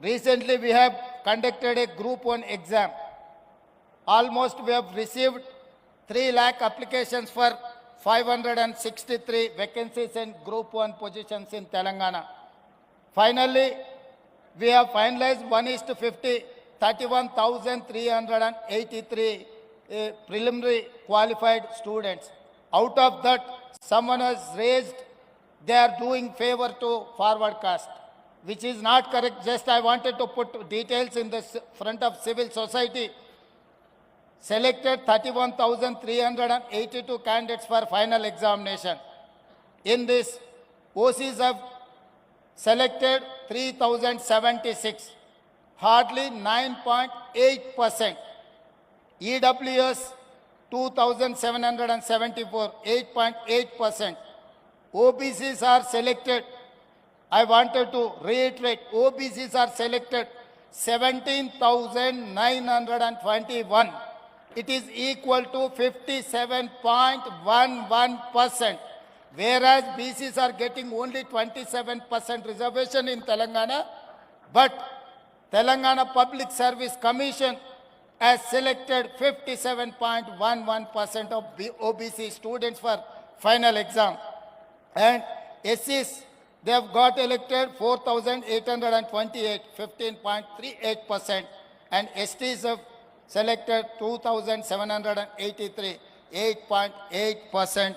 Recently, we have conducted a Group 1 exam. Almost we have received 3 lakh applications for 563 vacancies in Group 1 positions in Telangana. Finally, we have finalized 1:50, 31,383 preliminary qualified students. Out of that, someone has raised they are doing favor to forward caste, which is not correct. Just I wanted to put details in the front of civil society. Selected 31,382 candidates for final examination. In this, OCs have selected 3,076, hardly 9.8%. EWS 2,774, 8.8%. OBCs are selected. I wanted to reiterate, OBCs are selected 17,921. It is equal to 57.11%. Whereas BCs are getting only 27% reservation in Telangana, but Telangana Public Service Commission has selected 57.11% of OBC students for final exam. And SCs, they have got elected 4,828, 15.38%. And STs have selected 2,783, 8.8%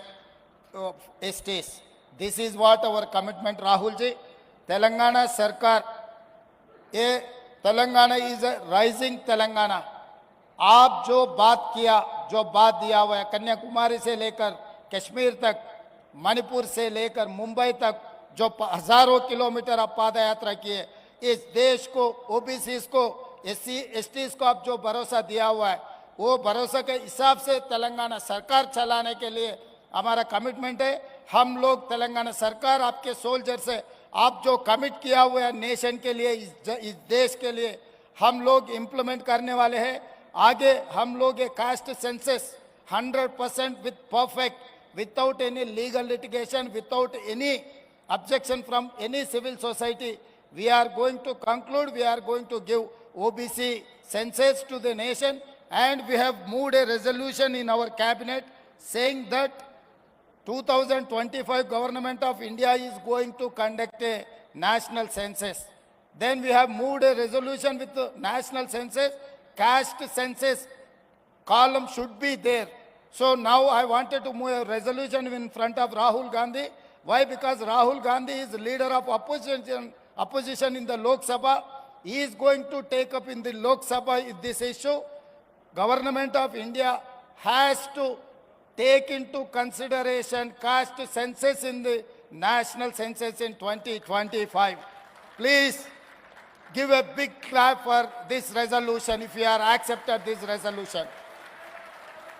of STs. This is what our commitment, Rahul ji. Telangana Sarkar, Telangana is a rising Telangana. आप जो बात किया, जो बात दिया हुआ है, कन्याकुमारी से लेकर कश्मीर तक, मणिपुर से लेकर मुंबई तक, जो हजारों किलोमीटर आप पाद यात्रा किए, इस देश को, ओबीसी को, एससी एसटीज को आप जो भरोसा दिया हुआ है, वो भरोसा के हिसाब से तेलंगाना सरकार चलाने के लिए हमारा कमिटमेंट है. हम लोग तेलंगाना सरकार आपके सोल्जर से आप जो कमिट किया हुआ है नेशन के लिए, इस देश के लिए हम लोग इम्प्लीमेंट करने वाले हैं. आगे हम लोग एक caste census 100% with perfect, without any legal litigation, without any objection from any civil society, we are going to conclude, we are going to give OBC census to the nation, and we have moved a resolution in our cabinet saying that 2025 government of India is going to conduct a national census. Then we have moved a resolution with the national census, caste census column should be there. So now I wanted to move a resolution in front of Rahul Gandhi. Why? Because Rahul Gandhi is leader of opposition in the Lok Sabha. He is going to take up in the Lok Sabha this issue. Government of India has to take into consideration caste census in the national census in 2025. Please give a big clap for this resolution if you are accepted this resolution.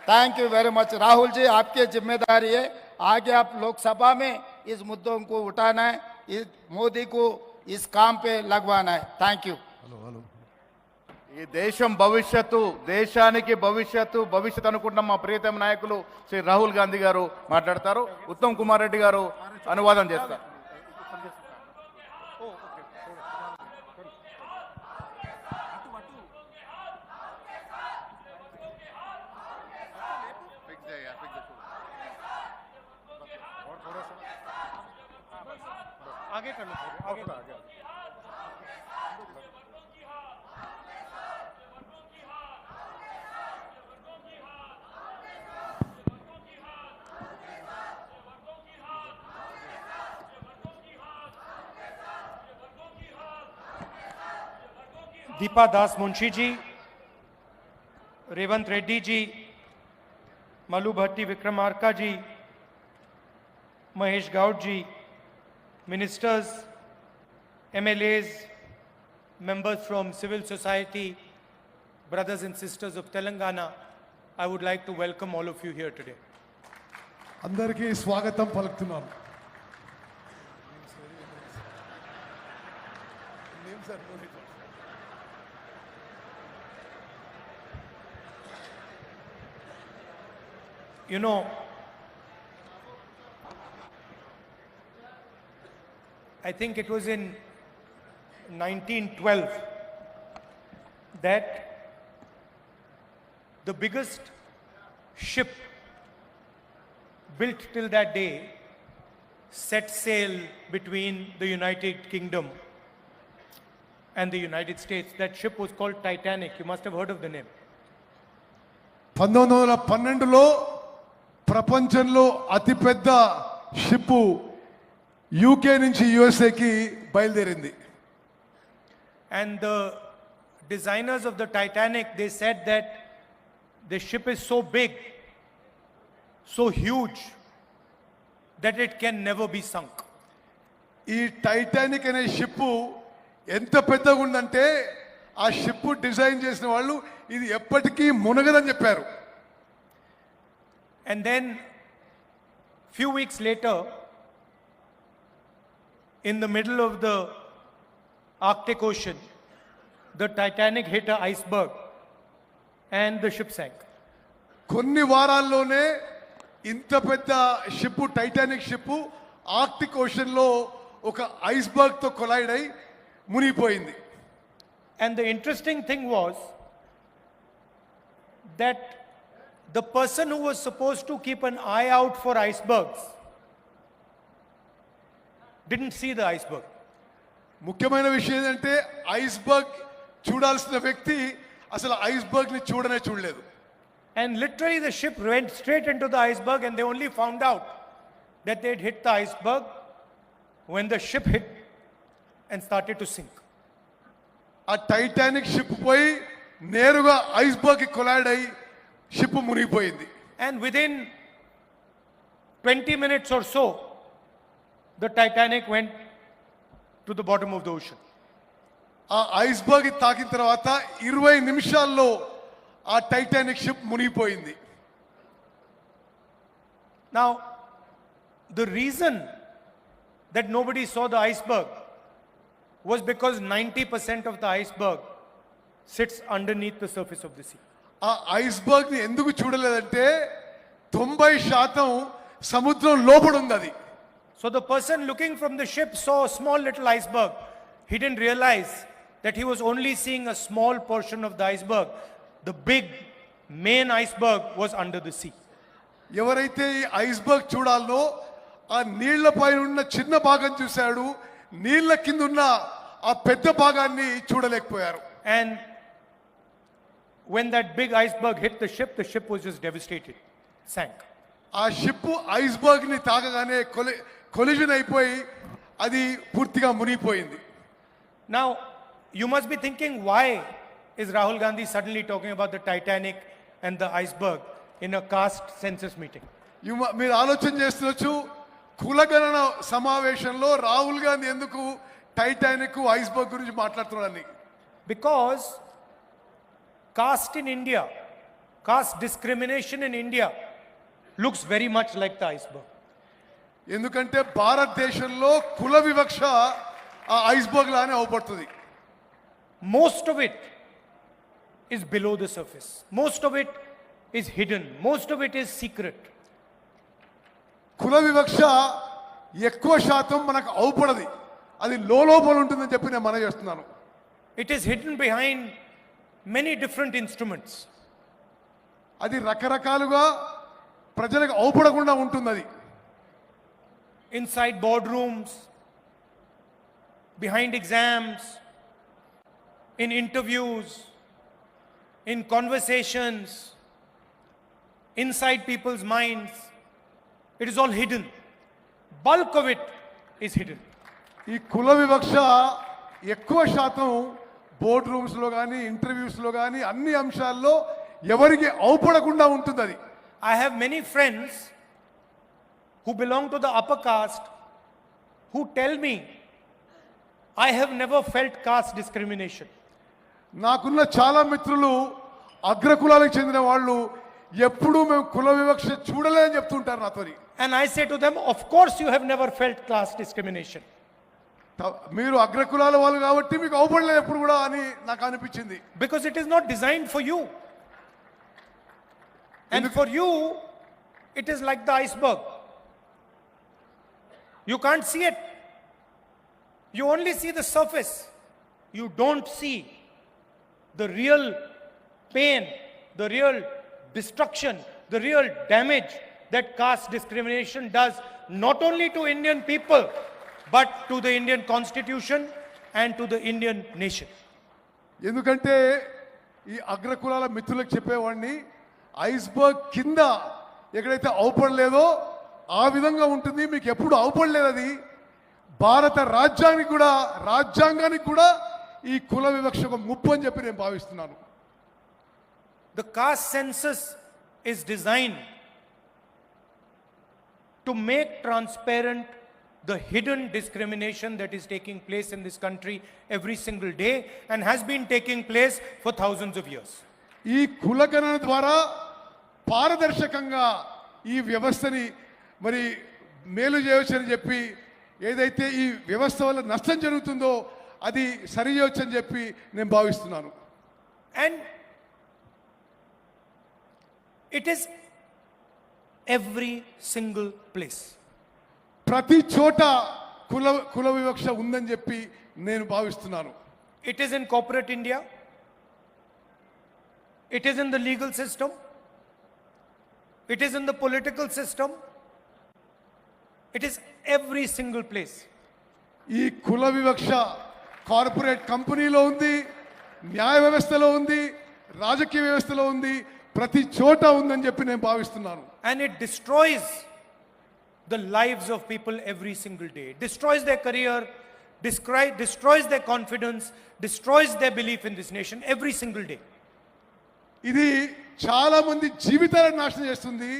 Thank you very much. Rahul ji, आपकी जिम्मेदारी है, आगे आप लोकसभा में इस मुद्दों को उठाना है, इस मोदी को इस काम पे लगवाना है. Thank you. ఈ దేశం భవిష్యత్తు, దేశానికి భవిష్యత్తు అనుకుంటున్న మా ప్రియతమ నాయకులు శ్రీ రాహుల్ గాంధీ గారు మాట్లాడతారు. ఉత్తమ్ కుమార్ రెడ్డి గారు అనువాదం చేస్తారు. आगे कर लो, आगे कर आगे. दीपा दास मुंशी जी, रेवंत रेड्डी जी, मलू भट्टी विक्रमार्का जी, महेश गौड़ जी, ministers, MLAs, members from civil society, brothers and sisters of Telangana, I would like to welcome all of you here today. అందరికీ స్వాగతం పలుకుతున్నాం. You know, I think it was in 1912 that the biggest ship built till that day set sail between the United Kingdom and the United States. That ship was called Titanic. You must have heard of the name. 1912లో ప్రపంచంలో అతిపెద్ద ship UK నుంచి యుఎస్ఏకి బయలుదేరింది. And the designers of the Titanic, they said that the ship is so big, so huge, that it can never be sunk. ఈ Titanic అనే ship ఎంత పెద్దగా ఉందంటే ఆ షిప్ డిజైన్ చేసిన వాళ్ళు ఇది ఎప్పటికీ మునగదని చెప్పారు. And then few weeks later, in the middle of the Arctic Ocean, the Titanic hit an iceberg and the ship sank. కొన్ని వారాల్లోనే ఇంత పెద్ద ship Titanic ship Arctic ocean లో ఒక ఐస్బర్గ్ తో కొలైడ్ అయి మునిగిపోయింది. And the interesting thing was that the person who was supposed to keep an eye out for icebergs didn't see the iceberg. ముఖ్యమైన విషయం ఏంటంటే ఐస్బర్గ్ చూడాల్సిన వ్యక్తి అసలు ఐస్బర్గ్ ని చూడలేదు. And literally the ship went straight into the iceberg and they only found out that they'd hit the iceberg when the ship hit and started to sink. ఆ Titanic ship పోయి నేరుగా iceberg కి collide అయి ship మునిగిపోయింది. And within 20 minutes or so, the Titanic went to the bottom of the ocean. ఆ iceberg తాకిన తర్వాత 20 నిమిషాల్లో ఆ టైటానిక్ షిప్ మునిగిపోయింది. Now, the reason that nobody saw the iceberg was because 90% of the iceberg sits underneath the surface of the sea. ఆ iceberg ని ఎందుకు చూడలేదంటే 90% సముద్రం లోపల ఉంది అది. So the person looking from the ship saw a small little iceberg. He didn't realize that he was only seeing a small portion of the iceberg. The big main iceberg was under the sea. ఎవరైతే ఈ iceberg చూడాలనో ఆ నీళ్ల పైన ఉన్న చిన్న భాగం చూశాడు, నీళ్ల కింద ఉన్న ఆ పెద్ద భాగాన్ని చూడలేకపోయారు. And when that big iceberg hit the ship was just devastated, sank. ఆ షిప్ ఐస్బర్గ్ ని తాకగానే కొలిజన్ అయిపోయి అది పూర్తిగా మునిగిపోయింది. Now, you must be thinking, why is Rahul Gandhi suddenly talking about the Titanic and the iceberg in a caste census meeting? మీరు ఆలోచన చేస్తున్నచ్చు, కులగణన సమావేశంలో రాహుల్ గాంధీ ఎందుకు టైటానిక్ ఐస్బర్గ్ గురించి మాట్లాడుతున్నారని. Because caste in India, caste discrimination in India looks very much like the iceberg. ఎందుకంటే భారతదేశంలో కుల వివక్ష ఆ ఐస్బర్గ్ లానే అవుపడుతుంది. Most of it is below the surface. Most of it is hidden. Most of it is secret. కుల వివక్ష ఎక్కువ శాతం మనకు అవుపడది, అది లోపల ఉంటుందని చెప్పి నేను మనం చేస్తున్నాను. It is hidden behind many different instruments. అది రకరకాలుగా ప్రజలకు అవుపడకుండా ఉంటుంది. అది inside boardrooms, behind exams, in interviews, in conversations, inside people's minds. It is all hidden. Bulk of it is hidden. ఈ కుల వివక్ష ఎక్కువ శాతం బోర్డ్ రూమ్స్ లో కానీ ఇంటర్వ్యూస్ లో కానీ అన్ని అంశాల్లో ఎవరికి అవుపడకుండా ఉంటుంది. అది I have many friends who belong to the upper caste who tell me, I have never felt caste discrimination. నాకున్న చాలా మిత్రులు అగ్రకులాలకు చెందిన వాళ్ళు ఎప్పుడూ మేము కుల వివక్ష చూడలేదని చెప్తుంటారు నాతోని. And I say to them, of course you have never felt class discrimination. మీరు అగ్రకులాల వాళ్ళు కాబట్టి మీకు అవుపడలేదు ఎప్పుడు కూడా అని నాకు అనిపించింది. Because it is not designed for you. And for you, it is like the iceberg. You can't see it. You only see the surface. you don't see the real pain, the real destruction, the real damage that caste discrimination does not only to Indian people but to the Indian constitution and to the Indian nation. ఎందుకంటే ఈ అగ్రకులాల మిత్రులకు చెప్పేవాడిని iceberg కింద ఎక్కడైతే అవపడలేదో ఆ విధంగా ఉంటుంది, మీకు ఎప్పుడు అవపడలేదు. అది భారత రాజ్యాంగానికి కూడా ఈ కుల వివక్ష ఒక ముప్పు అని చెప్పి నేను భావిస్తున్నాను. The caste census is designed to make transparent the hidden discrimination that is taking place in this country every single day and has been taking place for thousands of years. ఈ కులగణన ద్వారా పారదర్శకంగా ఈ వ్యవస్థని మరి మేలు చేయవచ్చని చెప్పి, ఏదైతే ఈ వ్యవస్థ వల్ల నష్టం జరుగుతుందో అది సరి చేయవచ్చని చెప్పి నేను భావిస్తున్నాను. And it is every single place. ప్రతి చోట కుల వివక్ష ఉందని చెప్పి నేను భావిస్తున్నాను. It is in corporate India. It is in the legal system. It is in the political system. It is every single place. ఈ కుల వివక్ష కార్పొరేట్ కంపెనీలో ఉంది, న్యాయ వ్యవస్థలో ఉంది, రాజకీయ వ్యవస్థలో ఉంది, ప్రతి చోట ఉందని చెప్పి నేను భావిస్తున్నాను. And it destroys the lives of people every single day. It destroys their career, destroys their confidence, destroys their belief in this nation every single day. ఇది చాలా మంది జీవితాలను నాశనం చేస్తుంది,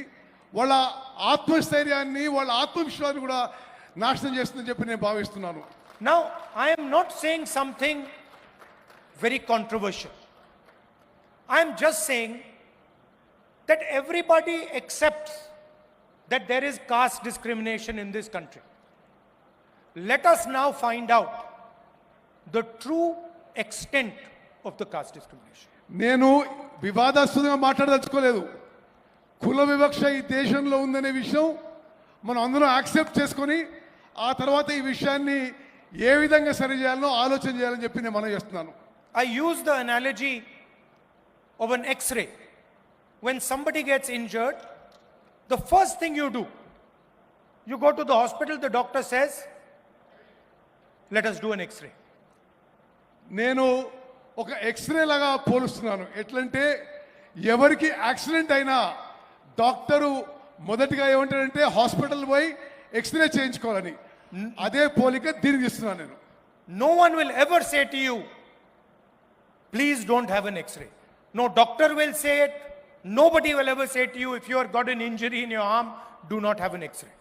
వాళ్ళ ఆత్మస్థైర్యాన్ని, వాళ్ళ ఆత్మవిశ్వాసాన్ని కూడా నాశనం చేస్తుందని చెప్పి నేను భావిస్తున్నాను. Now, I am not saying something very controversial. I am just saying that everybody accepts that there is caste discrimination in this country. Let us now find out the true extent of the caste discrimination. నేను వివాదాస్పదంగా మాట్లాడదలుచుకోలేదు. కుల వివక్ష ఈ దేశంలో ఉందనే విషయం మనం అందరం యాక్సెప్ట్ చేసుకొని ఆ తర్వాత ఈ విషయాన్ని ఏ విధంగా సరి చేయాలో ఆలోచన చేయాలని చెప్పి నేను మనం చేస్తున్నాను. I use the analogy of an X-ray. When somebody gets injured, the first thing you do, you go to the hospital, the doctor says, let us do an X-ray. నేను ఒక ఎక్స్రే లాగా పోలుస్తున్నాను. ఎట్లంటే ఎవరికి యాక్సిడెంట్ అయినా doctor మొదటిగా ఏమంటారంటే hospital పోయి x ray చేయించుకోవాలని. అదే పోలిక దీనికి ఇస్తున్నాను నేను. No one will ever say to you, please don't have an X-ray. No doctor will say it. Nobody will ever say to you, if you have got an injury in your arm, do not have an X-ray.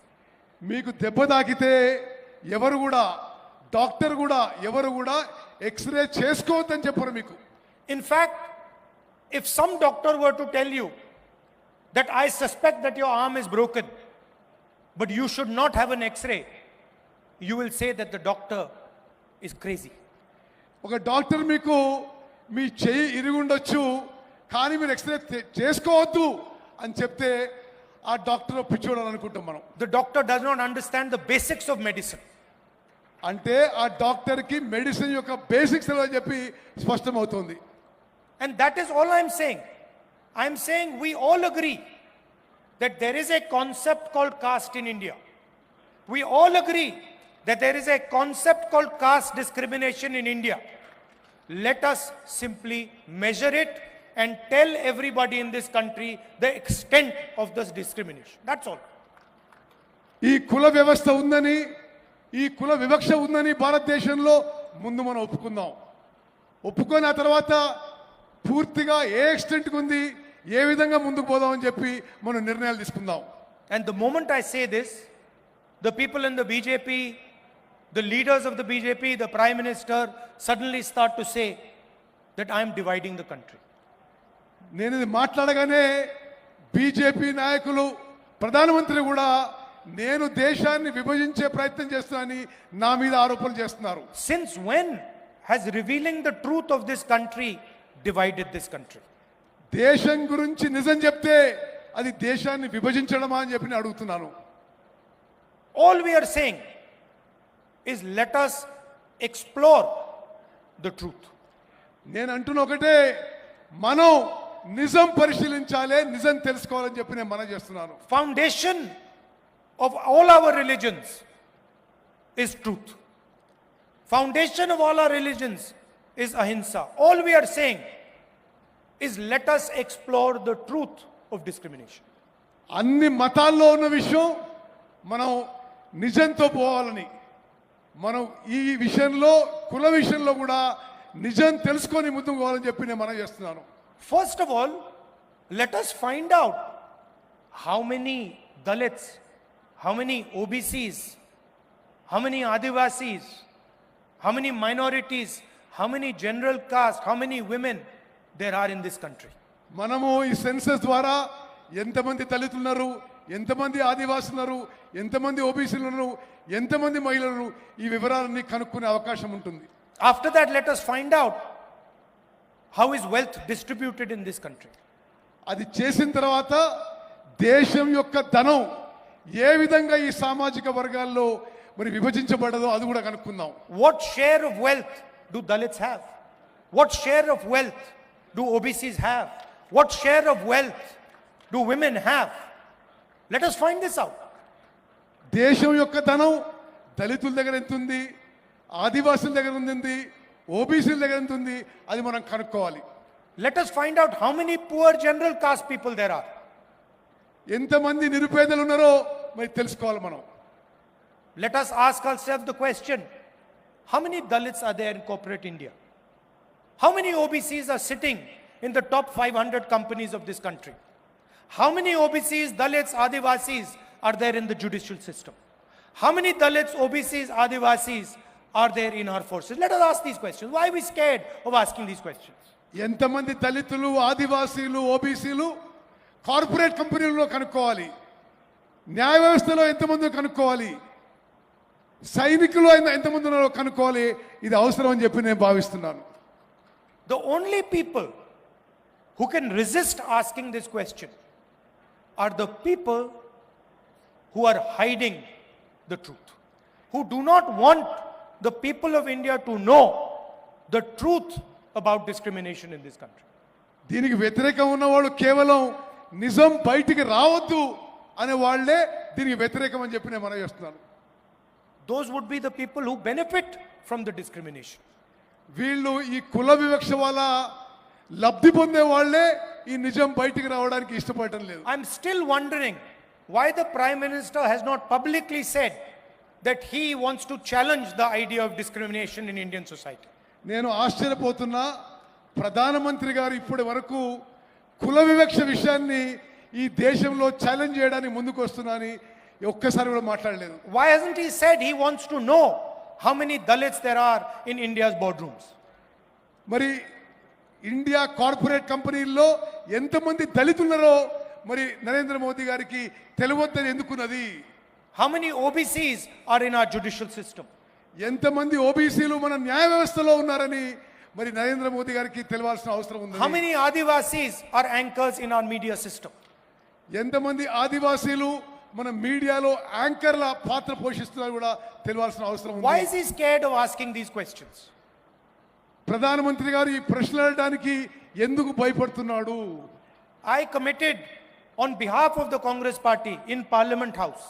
మీకు దెబ్బ తాకితే ఎవరు కూడా doctor కూడా ఎవరు కూడా x ray చేసుకోవద్దని చెప్పరు మీకు. In fact, if some doctor were to tell you that I suspect that your arm is broken, but you should not have an X-ray, you will say that the doctor is crazy. ఒక doctor మీకు మీ చెయ్యి ఇరుగుండొచ్చు కానీ మీరు x ray చేసుకోవద్దు అని చెప్తే ఆ doctor పిచ్చోడు అని అనుకుంటాం మనం. The doctor does not understand the basics of medicine. అంటే ఆ డాక్టర్కి మెడిసిన్ యొక్క బేసిక్స్ అని చెప్పి స్పష్టమవుతుంది. And that is all I am saying. I am saying we all agree that there is a concept called caste in India. We all agree that there is a concept called caste discrimination in India. Let us simply measure it and tell everybody in this country the extent of this discrimination. That's all. ఈ కుల వ్యవస్థ ఉందని, ఈ కుల వివక్ష ఉందని భారతదేశంలో ముందు మనం ఒప్పుకుందాం. ఒప్పుకొని ఆ తర్వాత పూర్తిగా ఏ ఎక్స్టెంట్కి ఉంది, ఏ విధంగా ముందుకు పోదామని చెప్పి మనం నిర్ణయాలు తీసుకుందాం. And the moment I say this, the people in the BJP, the leaders of the BJP, the Prime Minister suddenly start to say that I am dividing the country. నేను ఇది మాట్లాడగానే బీజేపీ నాయకులు, ప్రధానమంత్రి కూడా నేను దేశాన్ని విభజించే ప్రయత్నం చేస్తున్నానని నా మీద ఆరోపణలు చేస్తున్నారు. Since when has revealing the truth of this country divided this country? దేశం గురించి నిజం చెప్తే అది దేశాన్ని విభజించడమా అని చెప్పి నేను అడుగుతున్నాను. All we are saying is let us explore the truth. నేను అంటున్న ఒకటే, మనం నిజం పరిశీలించాలి, నిజం తెలుసుకోవాలని చెప్పి నేను మనం చేస్తున్నాను. Foundation of all our religions is truth. Foundation of all our religions is ahimsa. All we are saying is let us explore the truth of discrimination. అన్ని మతాల్లో ఉన్న విషయం మనం నిజంతో పోవాలని, మనం ఈ విషయంలో కుల విషయంలో కూడా నిజం తెలుసుకొని ముందుకు పోవాలని చెప్పి నేను మనం చేస్తున్నాను. First of all, let us find out how many Dalits, how many OBCs, how many Adivasis, how many minorities, how many general caste, how many women there are in this country. మనము ఈ census ద్వారా ఎంతమంది దళితులు ఉన్నారు, ఎంతమంది ఆదివాసులు ఉన్నారు, ఎంతమంది ఓబీసీలు ఉన్నారు, ఎంతమంది మహిళలు, ఈ వివరాలన్నీ కనుక్కునే అవకాశం ఉంటుంది. After that, let us find out how is wealth distributed in this country. అది చేసిన తర్వాత దేశం యొక్క ధనం ఏ విధంగా ఈ సామాజిక వర్గాల్లో మరి విభజించబడదో అది కూడా కనుక్కుందాం. What share of wealth do Dalits have? What share of wealth do OBCs have? What share of wealth do women have? Let us find this out. దేశం యొక్క ధనం దళితుల దగ్గర ఎంత ఉంది, ఆదివాసుల దగ్గర ఉంది, ఓబీసీల దగ్గర ఎంత ఉంది, అది మనం కనుక్కోవాలి. Let us find out how many poor general caste people there are. ఎంతమంది నిరుపేదలు ఉన్నారో మరి తెలుసుకోవాలి మనం. Let us ask ourselves the question, how many Dalits are there in corporate India? How many OBCs are sitting in the top 500 companies of this country? How many OBCs, Dalits, Adivasis are there in the judicial system? How many Dalits, OBCs, Adivasis are there in our forces? Let us ask these questions. Why are we scared of asking these questions? ఎంతమంది దళితులు, ఆదివాసీలు, ఓబీసీలు corporate కంపెనీలలో కనుక్కోవాలి, న్యాయ వ్యవస్థలో ఎంతమంది కనుక్కోవాలి, సైనికులు ఎంతమంది ఉన్నారో కనుక్కోవాలి. ఇది అవసరం అని చెప్పి నేను భావిస్తున్నాను. The only people who can resist asking this question are the people who are hiding the truth, who do not want the people of India to know the truth about discrimination in this country. దీనికి వ్యతిరేకం ఉన్నవాళ్ళు కేవలం నిజం బయటికి రావద్దు అనే వాళ్ళే దీనికి వ్యతిరేకం అని చెప్పి నేను మనం చేస్తున్నాను. Those would be the people who benefit from the discrimination. వీళ్ళు ఈ కుల వివక్ష వల్ల లబ్ధి పొందే వాళ్ళే ఈ నిజం బయటికి రావడానికి ఇష్టపడటం లేదు. I'm still wondering why the Prime Minister has not publicly said that he wants to challenge the idea of discrimination in Indian society. నేను ఆశ్చర్యపోతున్నా, ప్రధానమంత్రి గారు ఇప్పటి వరకు కుల వివక్ష విషయాన్ని ఈ దేశంలో ఛాలెంజ్ చేయడానికి ముందుకు వస్తున్నానని ఒక్కసారి కూడా మాట్లాడలేదు. Why hasn't he said he wants to know how many Dalits there are in India's boardrooms? మరి ఇండియా కార్పొరేట్ కంపెనీల్లో ఎంతమంది దళితులున్నారో మరి నరేంద్ర మోదీ గారికి తెలియవద్దని ఎందుకున్నది? How many OBCs are in our judicial system? ఎంతమంది ఓబీసీలు మన న్యాయ వ్యవస్థలో ఉన్నారని మరి నరేంద్ర మోదీ గారికి తెలియాల్సిన అవసరం ఉంది. How many Adivasis are anchors in our media system? ఎంతమంది ఆదివాసీలు మన మీడియాలో యాంకర్ల పాత్ర పోషిస్తున్నారు కూడా తెలియాల్సిన అవసరం ఉంది. Why is he scared of asking these questions? ప్రధానమంత్రి గారు ఈ ప్రశ్నలు అడగడానికి ఎందుకు భయపడుతున్నాడు? I committed on behalf of the Congress party in Parliament House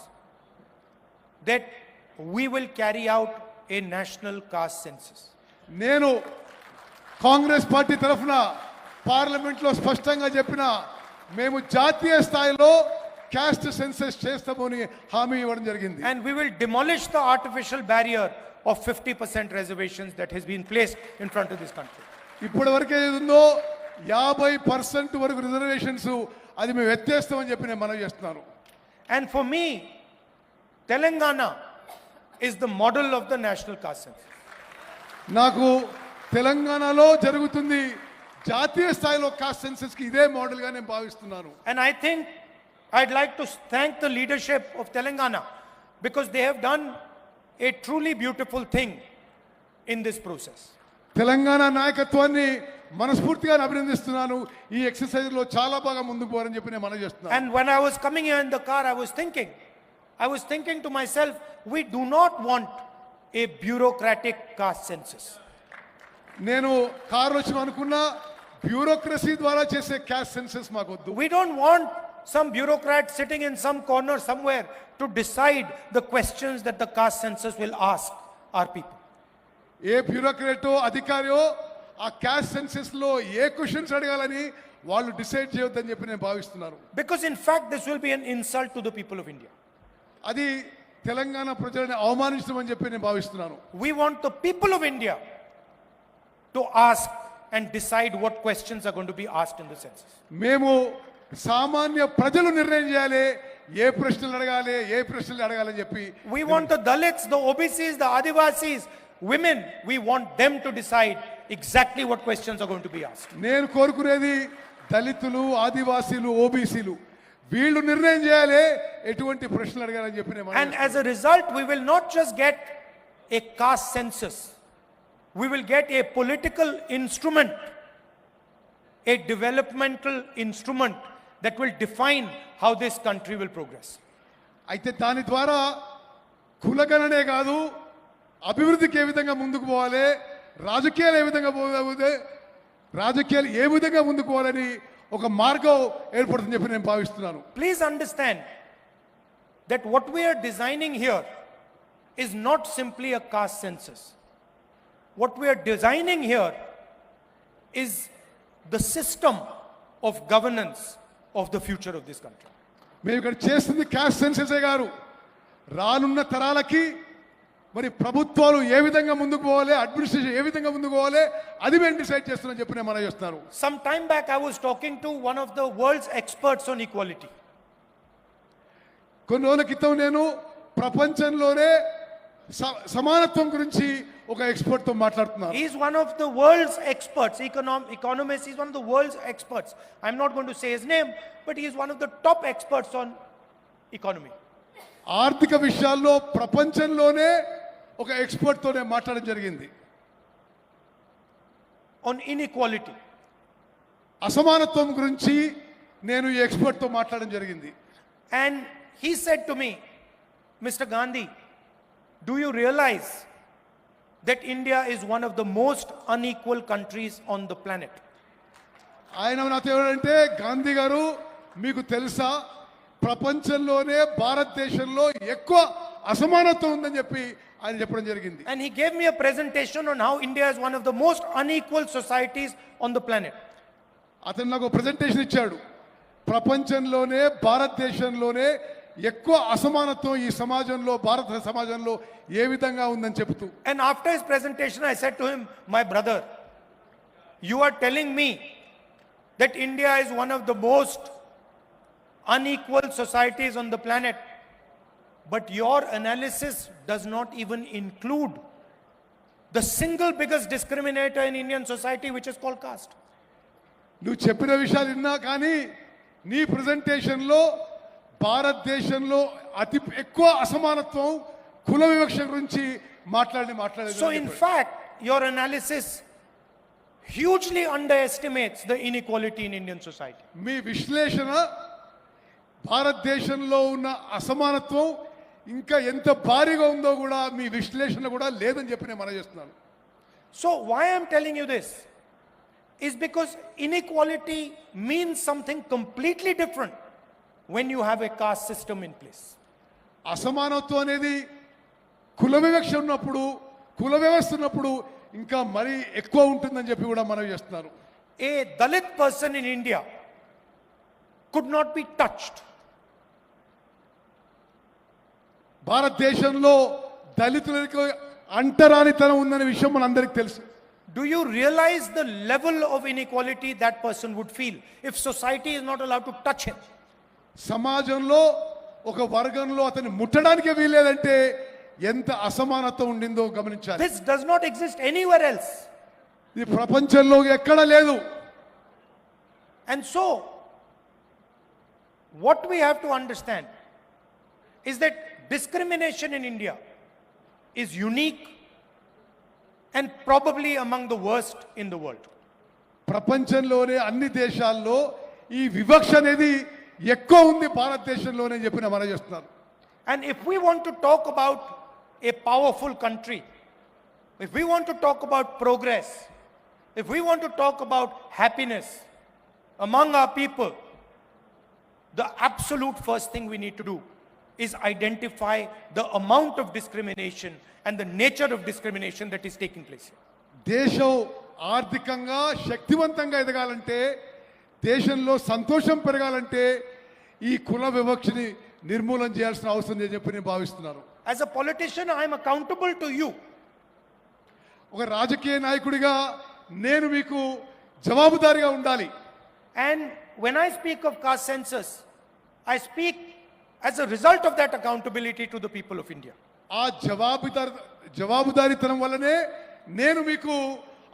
that we will carry out a national caste census. నేను కాంగ్రెస్ పార్టీ తరఫున పార్లమెంట్లో స్పష్టంగా చెప్పిన, మేము జాతీయ స్థాయిలో క్యాస్ట్ సెన్సస్ చేస్తామని హామీ ఇవ్వడం జరిగింది. And we will demolish the artificial barrier of 50% reservations that has been placed in front of this country. ఇప్పటి వరకు ఏది ఉందో 50% వరకు రిజర్వేషన్స్ అది మేము ఎత్తేస్తామని చెప్పి నేను మనవి చేస్తున్నాను. And for me, Telangana is the model of the national caste census. నాకు తెలంగాణలో జరుగుతుంది జాతీయ స్థాయిలో కాస్ట్ సెన్సస్ కి ఇదే మోడల్ గా నేను భావిస్తున్నాను. And I think I'd like to thank the leadership of Telangana because they have done a truly beautiful thing in this process. Telangana నాయకత్వాన్ని మనస్ఫూర్తిగా అభినందిస్తున్నాను. ఈ ఎక్సర్సైజ్ లో చాలా బాగా ముందుకు పోవాలని చెప్పి నేను మనవి చేస్తున్నాను. And when I was coming here in the car, I was thinking to myself, we do not want a bureaucratic caste census. నేను కారు వచ్చిన అనుకున్నా బ్యూరోక్రసీ ద్వారా చేసే క్యాస్ట్ సెన్సస్ మాకొద్దు. We don't want some bureaucrat sitting in some corner somewhere to decide the questions that the caste census will ask our people. ఏ బ్యూరోక్రాటో అధికారియో ఆ caste census లో ఏ questions అడగాలని వాళ్ళు డిసైడ్ చేయొద్దని చెప్పి నేను భావిస్తున్నాను. Because in fact this will be an insult to the people of India. అది తెలంగాణ ప్రజలను అవమానించమని చెప్పి నేను భావిస్తున్నాను. We want the people of India to ask and decide what questions are going to be asked in the census. మేము సామాన్య ప్రజలు నిర్ణయం చేయాలి ఏ ప్రశ్నలు అడగాలి ఏ ప్రశ్నలు అడగాలని చెప్పి. We want the Dalits, the OBCs, the Adivasis, women, we want them to decide exactly what questions are going to be asked. నేను కోరుకునేది దళితులు ఆదివాసీలు ఓబీసీలు వీళ్ళు నిర్ణయం చేయాలి ఎటువంటి ప్రశ్నలు అడగాలని చెప్పి నేను And as a result we will not just get a caste census, we will get a political instrument, a developmental instrument that will define how this country will progress. అయితే దాని ద్వారా కులగణనే కాదు అభివృద్ధికి ఏ విధంగా ముందుకు పోవాలి రాజకీయాలు ఏ విధంగా పోవాలి రాజకీయాలు ఏ విధంగా ముందుకు పోవాలని ఒక మార్గం ఏర్పడుతుందని చెప్పి నేను భావిస్తున్నాను. Please understand that what we are designing here is not simply a caste census. What we are designing here is the system of governance of the future of this country. మేము ఇక్కడ చేస్తుంది క్యాస్ట్ సెన్ససే గారు రానున్న తరాలకి మరి ప్రభుత్వాలు ఏ విధంగా ముందుకు పోవాలి అడ్మినిస్ట్రేషన్ ఏ విధంగా ముందుకు పోవాలి అది మేము డిసైడ్ చేస్తున్నామని చెప్పి నేను మనం చేస్తున్నాను. Some time back I was talking to one of the world's experts on equality. కొన్ని రోజుల క్రితం నేను ప్రపంచంలోనే సమానత్వం గురించి ఒక ఎక్స్పర్ట్ తో మాట్లాడుతున్నాను. He is one of the world's experts, economist. He is one of the world's experts. I'm not going to say his name, but he is one of the top experts on economy. ఆర్థిక విషయాల్లో ప్రపంచంలోనే ఒక expert తోనే మాట్లాడడం జరిగింది. On inequality. అసమానత్వం గురించి నేను ఈ ఎక్స్పర్ట్ తో మాట్లాడడం జరిగింది. And he said to me, Mr. Gandhi, do you realize that India is one of the most unequal countries on the planet? ఆయన నాతో ఏమంటే గాంధీ గారు మీకు తెలుసా ప్రపంచంలోనే భారతదేశంలో ఎక్కువ అసమానత్వం ఉందని చెప్పి ఆయన చెప్పడం జరిగింది. And he gave me a presentation on how India is one of the most unequal societies on the planet. అతను నాకు ప్రెజెంటేషన్ ఇచ్చాడు ప్రపంచంలోనే భారతదేశంలోనే ఎక్కువ అసమానత్వం ఈ సమాజంలో భారత సమాజంలో ఏ విధంగా ఉందని చెప్తూ. And after his presentation I said to him, my brother, you are telling me that India is one of the most unequal societies on the planet, but your analysis does not even include the single biggest discriminator in Indian society, which is called caste. నువ్వు చెప్పిన విషయాలు విన్నా కానీ నీ ప్రెజెంటేషన్లో భారతదేశంలో అతి ఎక్కువ అసమానత్వం కుల వివక్ష గురించి మాట్లాడలేదు. So in fact your analysis hugely underestimates the inequality in Indian society. మీ విశ్లేషణ భారతదేశంలో ఉన్న అసమానత్వం ఇంకా ఎంత భారీగా ఉందో కూడా మీ విశ్లేషణ కూడా లేదని చెప్పి నేను మనం చేస్తున్నాను. So why I am telling you this is because inequality means something completely different when you have a caste system in place. అసమానత్వం అనేది కుల వివక్ష ఉన్నప్పుడు కుల వ్యవస్థ ఉన్నప్పుడు ఇంకా మరీ ఎక్కువ ఉంటుందని చెప్పి కూడా మనం చేస్తున్నారు. A Dalit person in India could not be touched. భారతదేశంలో దళితులకు అంటరానితనం ఉందనే విషయం మనందరికీ తెలుసు. Do you realize the level of inequality that person would feel if society is not allowed to touch him? సమాజంలో ఒక వర్గంలో అతన్ని ముట్టడానికి వీల్లేదంటే ఎంత అసమానత ఉండిందో గమనించాలి. This does not exist anywhere else. ఇది ప్రపంచంలో ఎక్కడ లేదు. And so what we have to understand is that discrimination in India is unique and probably among the worst in the world. ప్రపంచంలోనే అన్ని దేశాల్లో ఈ వివక్ష అనేది ఎక్కువ ఉంది భారతదేశంలోనే చెప్పిన మనం చేస్తున్నారు. And if we want to talk about a powerful country, if we want to talk about progress, if we want to talk about happiness among our people, the absolute first thing we need to do is identify the amount of discrimination and the nature of discrimination that is taking place here. దేశం ఆర్థికంగా శక్తివంతంగా ఎదగాలంటే, దేశంలో సంతోషం పెరగాలంటే ఈ కుల వివక్షని నిర్మూలన చేయాల్సిన అవసరం అని చెప్పి నేను భావిస్తున్నాను. As a politician, I am accountable to you. ఒక రాజకీయ నాయకుడిగా నేను మీకు జవాబుదారీగా ఉండాలి. And when I speak of caste census, I speak as a result of that accountability to the people of India. ఆ జవాబుదారీతనం వల్లనే నేను మీకు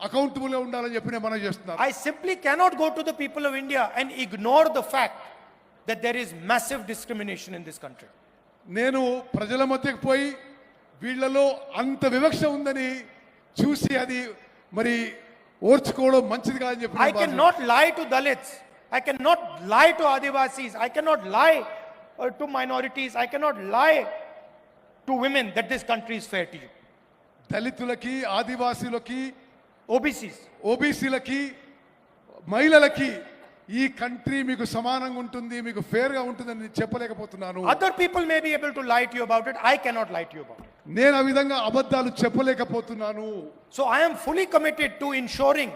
అకౌంటబుల్ గా ఉండాలని చెప్పి నేను మనం చేస్తున్నాను. I simply cannot go to the people of India and ignore the fact that there is massive discrimination in this country. నేను ప్రజల మధ్యకు పోయి వీళ్ళలో అంత వివక్ష ఉందని చూసి అది మరి ఓర్చుకోవడం మంచిది కాదని చెప్పి I cannot lie to Dalits. I cannot lie to Adivasis. I cannot lie to minorities. I cannot lie to women that this country is fair to you. దళితులకి, ఆదివాసీలకి, OBCs. ఓబీసీలకి, మహిళలకి ఈ కంట్రీ మీకు సమానంగా ఉంటుంది, మీకు ఫేర్ గా ఉంటుందని చెప్పలేకపోతున్నాను. Other people may be able to lie to you about it. I cannot lie to you about it. నేను ఆ విధంగా అబద్ధాలు చెప్పలేకపోతున్నాను. So I am fully committed to ensuring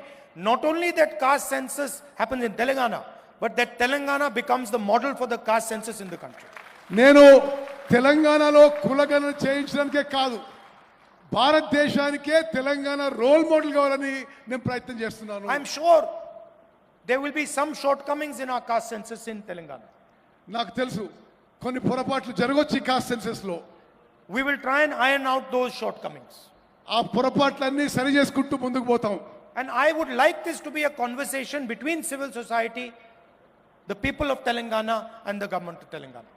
not only that caste census happens in Telangana, but that Telangana becomes the model for the caste census in the country. నేను తెలంగాణలో కులగణన చేయించడానికే కాదు, భారతదేశానికే Telangana role model కావాలని నేను ప్రయత్నం చేస్తున్నాను. I am sure there will be some shortcomings in our caste census in Telangana. నాకు తెలుసు కొన్ని పొరపాట్లు జరగొచ్చు ఈ కాస్ట్ సెన్సస్ లో. We will try and iron out those shortcomings. ఆ పొరపాట్లన్నీ సరి చేసుకుంటూ ముందుకు పోతాం. And I would like this to be a conversation between civil society, the people of Telangana and the government of Telangana.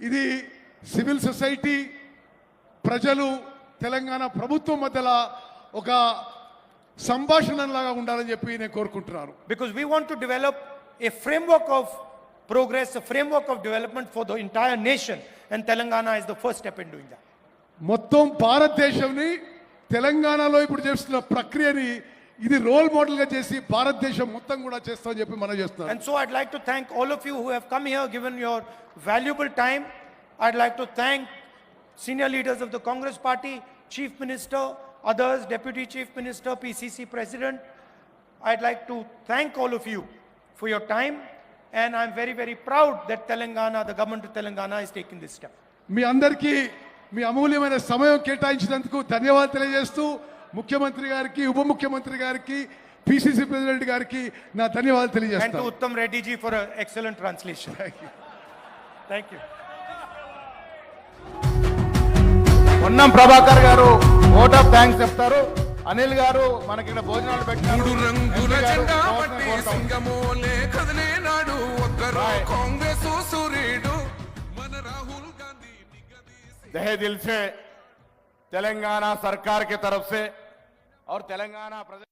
ఇది civil society, ప్రజలు, తెలంగాణ ప్రభుత్వం మధ్యలో ఒక సంభాషణలాగా ఉండాలని చెప్పి నేను కోరుకుంటున్నాను. Because we want to develop a framework of progress, a framework of development for the entire nation, and Telangana is the first step in doing that. మొత్తం భారతదేశంని తెలంగాణలో ఇప్పుడు చేస్తున్న ప్రక్రియని ఇది రోల్ మోడల్ గా చేసి భారతదేశం మొత్తం కూడా చేస్తామని చెప్పి మనం చేస్తున్నాం. And so I'd like to thank all of you who have come here, given your valuable time. I'd like to thank senior leaders of the Congress Party, Chief Minister, others, Deputy Chief Minister, PCC President. I'd like to thank all of you for your time, and I'm very, very proud that Telangana, the government of Telangana, is taking this step. మీ అందరికీ మీ అమూల్యమైన సమయం కేటాయించినందుకు ధన్యవాదాలు తెలియజేస్తూ ముఖ్యమంత్రి గారికి, ఉప ముఖ్యమంత్రి గారికి, పిసిసి ప్రెసిడెంట్ గారికి నా ధన్యవాదాలు And to తెలియజేస్తాను. Uttam Reddy ji for an excellent translation. Thank you. Ponnam Prabhakar గారు ఓట్ ఆఫ్ థ్యాంక్స్ చెప్తారు. అనిల్ గారు మనకి ఇక్కడ భోజనాలు పెట్టారు. మూడు రంగుల జెండా పట్టి సింగమోలే కదిలే నాడు ఒక్కరు కాంగ్రెస్ సూర్యుడు మన రాహుల్ గాంధీ तहे दिल से तेलंगाना सरकार की तरफ से और तेलंगाना प्रदेश